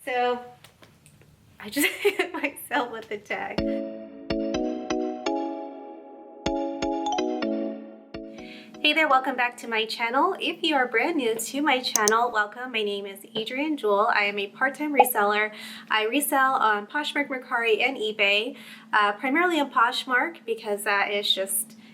So I just hit myself with the tag. Hey there, welcome back to my channel. If you are brand new to my channel, welcome. My name is Adrienne Jewell. I am a part-time reseller. I resell on Poshmark, Mercari, and eBay, primarily on Poshmark because that is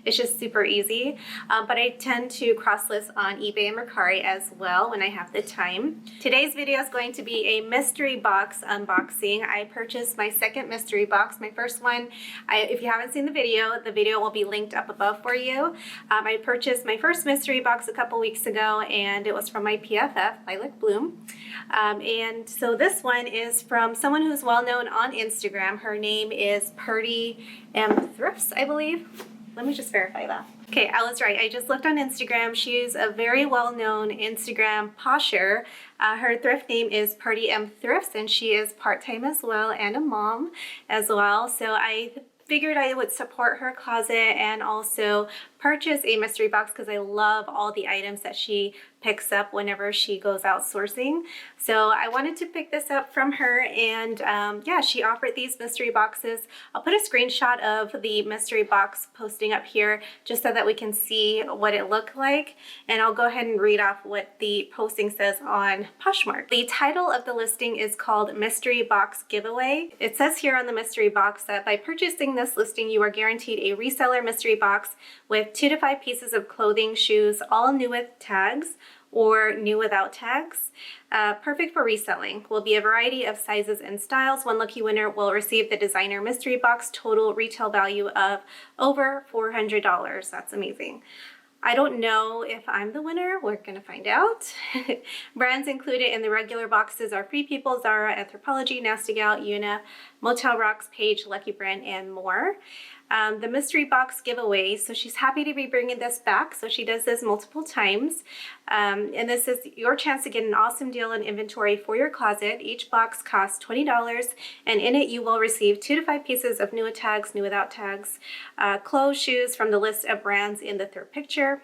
it's just super easy, but I tend to cross-list on eBay and Mercari as well when I have the time. Today's video is going to be a mystery box unboxing. I purchased my second mystery box. My first one, if you haven't seen the video will be linked up above for you. I purchased my first mystery box a couple weeks ago, and it was from my PFF, Lilac Bloom. And so this one is from someone who's well known on Instagram. Her name is Diem, I believe. Let me just verify that. Okay, I was right. I just looked on Instagram. She's a very well-known Instagram posher. Her thrift name is Diem, and she is part-time as well and a mom as well. So I figured I would support her closet and also purchase a mystery box because I love all the items that she picks up whenever she goes out sourcing. So I wanted to pick this up from her, and yeah, she offered these mystery boxes. I'll put a screenshot of the mystery box posting up here just so that we can see what it looked like, and I'll go ahead and read off what the posting says on Poshmark. The title of the listing is called Mystery Box Giveaway. It says here on the mystery box that by purchasing this listing, you are guaranteed a reseller mystery box with 2 to 5 pieces of clothing, shoes, all new with tags or new without tags. Perfect for reselling. Will be a variety of sizes and styles. One lucky winner will receive the designer mystery box, total retail value of over $400. That's amazing. I don't know if I'm the winner. We're gonna find out. Brands included in the regular boxes are Free People, Zara, Anthropologie, Nasty Gal, Una, Motel Rocks, Paige, Lucky Brand, and more. The mystery box giveaway, so she's happy to be bringing this back, so she does this multiple times, and this is your chance to get an awesome deal on inventory for your closet. Each box costs $20, and in it you will receive 2 to 5 pieces of new with tags, new without tags, clothes, shoes from the list of brands in the third picture.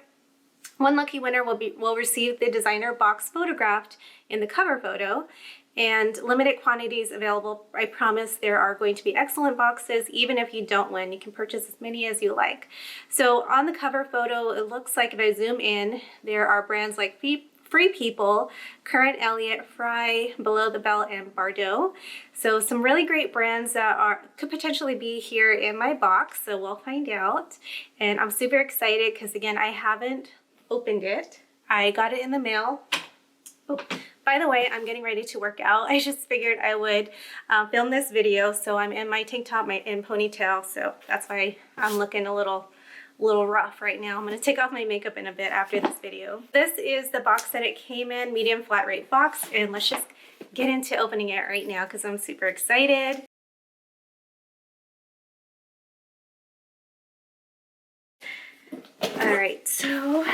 One lucky winner will receive the designer box photographed in the cover photo, and limited quantities available. I promise there are going to be excellent boxes. Even if you don't win, you can purchase as many as you like. So on the cover photo, it looks like if I zoom in, there are brands like Free People, Current, Elliott, Fry, Below the Belt, and Bardot. So some really great brands that could potentially be here in my box, so we'll find out. And I'm super excited because, again, I haven't opened it. I got it in the mail. Oh. By the way, I'm getting ready to work out. I just figured I would film this video, so I'm in my tank top and ponytail, so that's why I'm looking a little rough right now. I'm going to take off my makeup in a bit after this video. This is the box that it came in, medium flat rate box, and let's just get into opening it right now because I'm super excited. All right, so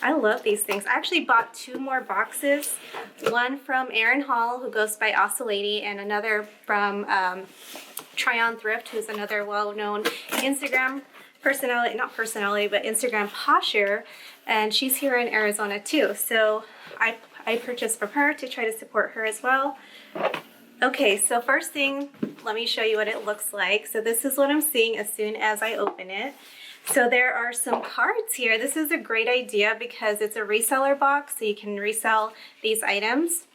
I love these things. I actually bought 2 more boxes, one from Erin Hall, who goes by Oscillady, and another from Try On Thrift, who's another well-known Instagram personality, not personality, but Instagram posher, and she's here in Arizona too. So I purchased from her to try to support her as well. Okay, so first thing, let me show you what it looks like. So this is what I'm seeing as soon as I open it. So there are some cards here. This is a great idea because it's a reseller box, so you can resell these items.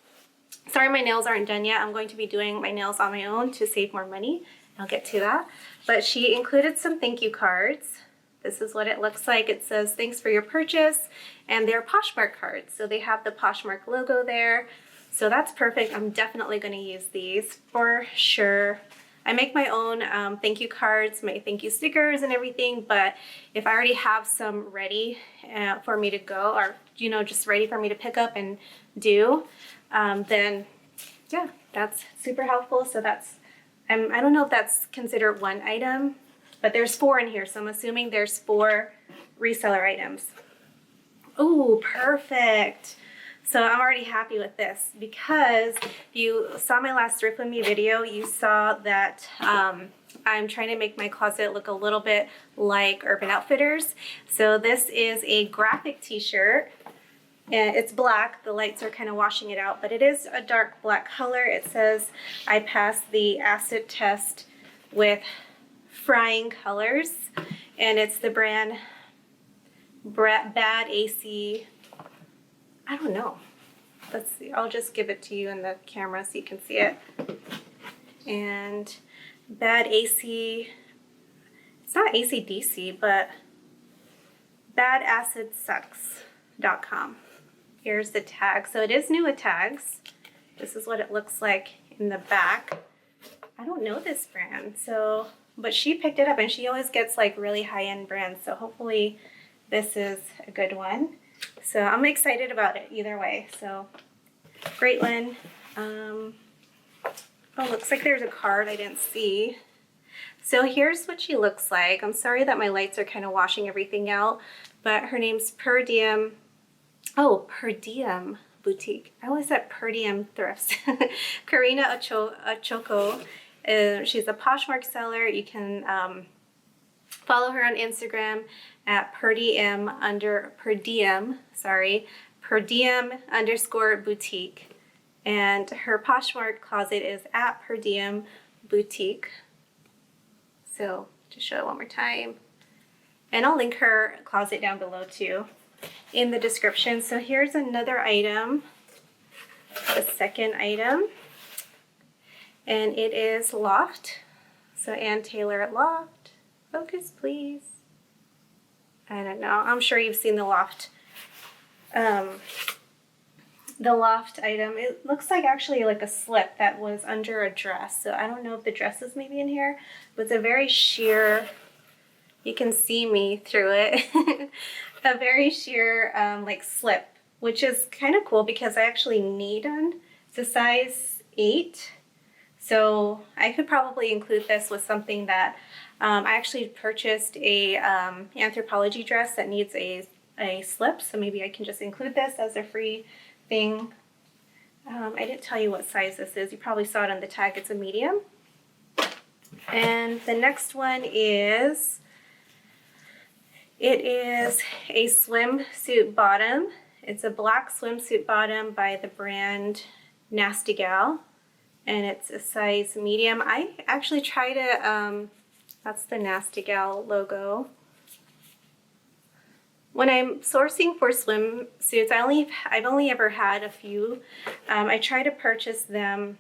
Sorry my nails aren't done yet. I'm going to be doing my nails on my own to save more money. I'll get to that. But she included some thank you cards. This is what it looks like. It says, thanks for your purchase, and they're Poshmark cards. So they have the Poshmark logo there. So that's perfect. I'm definitely going to use these for sure. I make my own thank you cards, my thank you stickers and everything, but if I already have some ready for me to go, or, you know, just ready for me to pick up and do, then yeah, that's super helpful. So that's, I don't know if that's considered one item, but there's 4 in here, so I'm assuming there's 4 reseller items. Oh, perfect. So I'm already happy with this because if you saw my last Thrift With Me video, you saw that I'm trying to make my closet look a little bit like Urban Outfitters. So this is a graphic t-shirt And it's black. The lights are kind of washing it out, but it is a dark black color. It says I passed the acid test with frying colors, and it's the brand Bad AC. I don't know. Let's see. I'll just give it to you in the camera so you can see it. And Bad AC. It's not AC/DC, but badacidsucks.com. Here's the tag. So it is new with tags. This is what it looks like in the back. I don't know this brand, so, but she picked it up and she always gets like really high-end brands. So hopefully this is a good one. So I'm excited about it either way. So great one. Oh, looks like there's a card I didn't see. So here's what she looks like. I'm sorry that my lights are kind of washing everything out, but her name's Diem. Oh, Diem Boutique. I always said Diem Thrifts. KAAHREENA Ochoko. She's a Poshmark seller. You can follow her on Instagram at Perdiem_boutique. And her Poshmark closet is at Diem Boutique. So to show it one more time. And I'll link her closet down below too in the description. So here's another item, the second item, and it is Loft. So Ann Taylor at Loft. Focus, please. I don't know. I'm sure you've seen the Loft. The Loft item. It looks like actually like a slip that was under a dress. So I don't know if the dress is maybe in here, but it's a very sheer. You can see me through it. A very sheer like slip, which is kind of cool because I actually need one. It's a size 8. So I could probably include this with something that I actually purchased a anthropology dress that needs a slip. So maybe I can just include this as a free thing. I didn't tell you what size this is. You probably saw it on the tag. It's a medium. And the next one is, it is a swimsuit bottom. It's a black swimsuit bottom by the brand Nasty Gal, and it's a size medium. I actually tried it, that's the Nasty Gal logo. When I'm sourcing for swimsuits, I've only ever had a few. I try to purchase them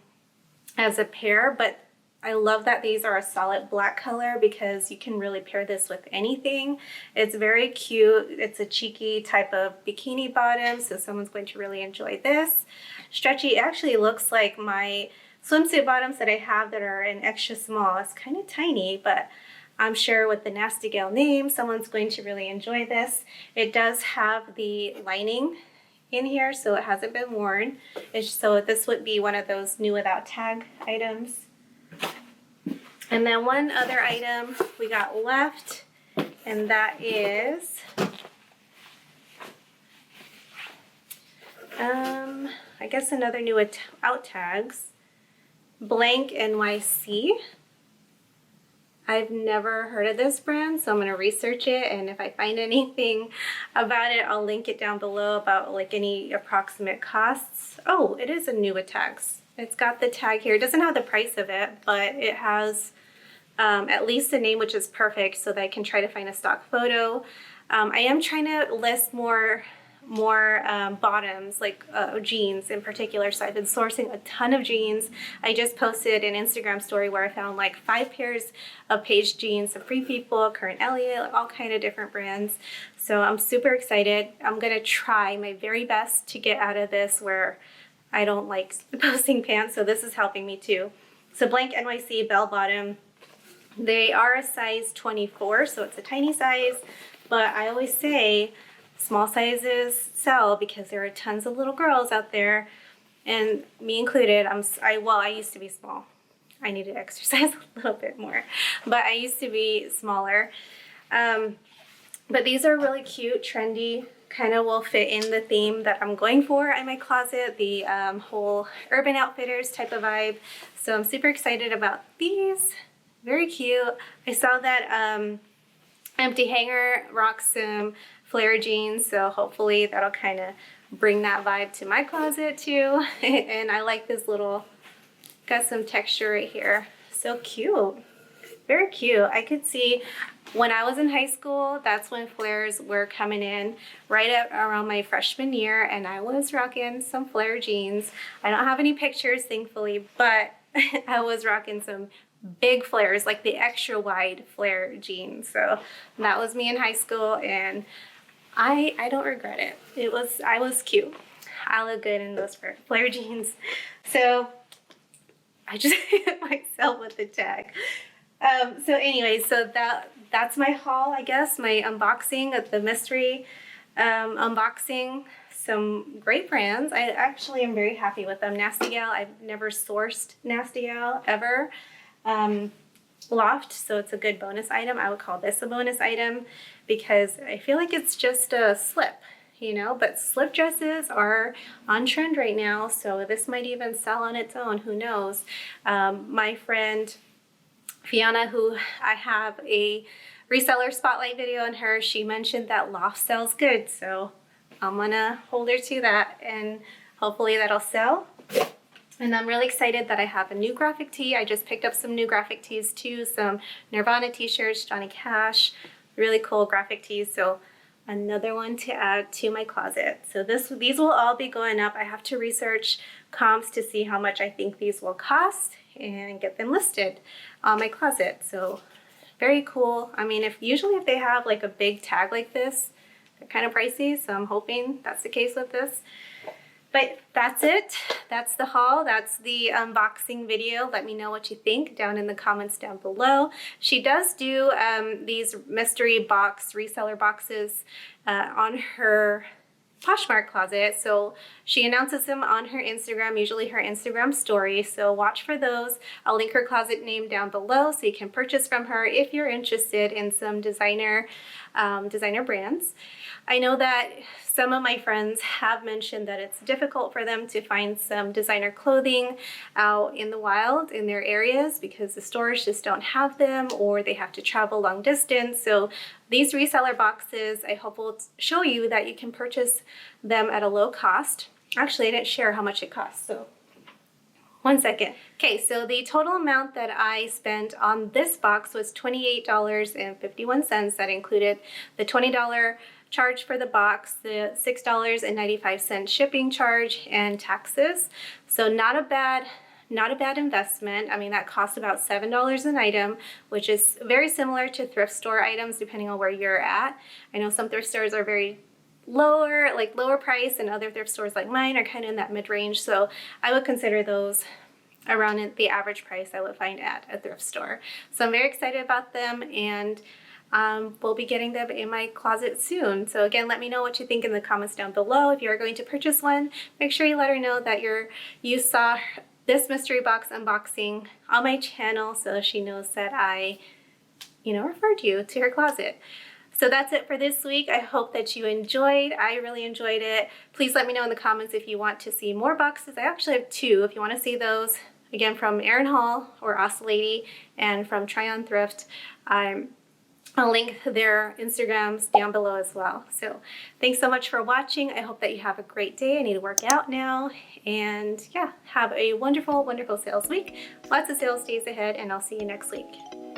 as a pair, but I love that these are a solid black color because you can really pair this with anything. It's very cute. It's a cheeky type of bikini bottom, so someone's going to really enjoy this. Stretchy. It actually looks like my swimsuit bottoms that I have that are an extra small. It's kind of tiny, but I'm sure with the Nasty Gal name, someone's going to really enjoy this. It does have the lining in here, so it hasn't been worn. So this would be one of those new without tag items. And then one other item we got left, and that is I guess another new out tags, Blank NYC. I've never heard of this brand, so I'm going to research it, and if I find anything about it, I'll link it down below about like any approximate costs. Oh, it is a new with tags. It's got the tag here. It doesn't have the price of it, but it has at least the name, which is perfect, so that I can try to find a stock photo. I am trying to list more bottoms, like jeans in particular, so I've been sourcing a ton of jeans. I just posted an Instagram story where I found like 5 pairs of Paige jeans, some Free People, Current Elliott, all kind of different brands. So I'm super excited. I'm gonna try my very best to get out of this where I don't like posting pants, so this is helping me too. So Blank NYC bell bottom. They are a size 24, so it's a tiny size, but I always say small sizes sell because there are tons of little girls out there, and me included. I used to be small. I need to exercise a little bit more, but I used to be smaller. But these are really cute, trendy, kind of will fit in the theme that I'm going for in my closet, the whole Urban Outfitters type of vibe. So I'm super excited about these. Very cute. I saw that Empty Hanger rocks some flare jeans, so hopefully that'll kind of bring that vibe to my closet too. And I like this little, got some texture right here. So cute. Very cute. I could see when I was in high school, that's when flares were coming in right at around my freshman year, and I was rocking some flare jeans. I don't have any pictures, thankfully, but I was rocking some big flares, like the extra wide flare jeans. So that was me in high school, and I don't regret it. I was cute. I look good in those flare jeans. So I just hit myself with the tag. So anyway, so that's my haul, I guess, my unboxing of the mystery unboxing. Some great brands. I actually am very happy with them. Nasty Gal, I've never sourced Nasty Gal ever. Loft, so it's a good bonus item. I would call this a bonus item because I feel like it's just a slip, you know, but slip dresses are on trend right now, so this might even sell on its own, who knows. My friend Fiona, who I have a reseller spotlight video on her, she mentioned that Loft sells good, so I'm gonna hold her to that and hopefully that'll sell. And I'm really excited that I have a new graphic tee. I just picked up some new graphic tees too, some Nirvana t-shirts, Johnny Cash, really cool graphic tees. So another one to add to my closet. So these will all be going up. I have to research comps to see how much I think these will cost and get them listed on my closet. So very cool. I mean, usually if they have like a big tag like this, they're kind of pricey. So I'm hoping that's the case with this. But that's it. That's the haul. That's the unboxing video. Let me know what you think down in the comments down below. She does do these mystery box, reseller boxes on her Poshmark closet. So she announces them on her Instagram, usually her Instagram story. So watch for those. I'll link her closet name down below so you can purchase from her if you're interested in some designer brands. I know that some of my friends have mentioned that it's difficult for them to find some designer clothing out in the wild in their areas because the stores just don't have them or they have to travel long distance. So these reseller boxes, I hope will show you that you can purchase them at a low cost. Actually, I didn't share how much it costs, so one second. Okay, so the total amount that I spent on this box was $28.51. That included the $20 charge for the box, the $6.95 shipping charge, and taxes. So not a bad investment. I mean, that costs about $7 an item, which is very similar to thrift store items depending on where you're at. I know some thrift stores are very lower price, and other thrift stores like mine are kind of in that mid-range. So I would consider those around the average price I would find at a thrift store. So I'm very excited about them, and we'll be getting them in my closet soon. So again, let me know what you think in the comments down below. If you're going to purchase one, make sure you let her know that you saw this mystery box unboxing on my channel so she knows that I, referred you to her closet. So that's it for this week. I hope that you enjoyed. I really enjoyed it. Please let me know in the comments if you want to see more boxes. I actually have two if you want to see those. Again, from Erin Hall or Awesome Lady and from Try On Thrift. I'll link their Instagrams down below as well. So thanks so much for watching. I hope that you have a great day. I need to work out now. And yeah, have a wonderful, wonderful sales week. Lots of sales days ahead, and I'll see you next week.